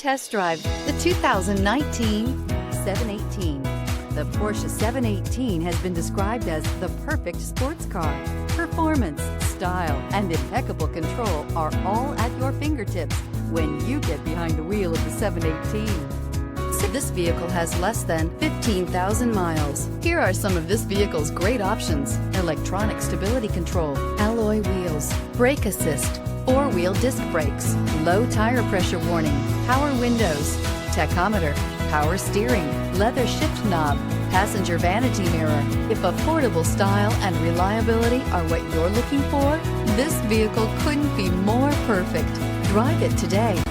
Test drive the 2019 718. The Porsche 718 has been described as the perfect sports car. Performance, style, and impeccable control are all at your fingertips when you get behind the wheel of the 718. This vehicle has less than 15,000 miles. Here are some of this vehicle's great options: electronic stability control, alloy wheels, brake assist, four-wheel disc brakes, low tire pressure warning, power windows, tachometer, power steering, leather shift knob, passenger vanity mirror. If affordable style and reliability are what you're looking for, this vehicle couldn't be more perfect. Drive it today.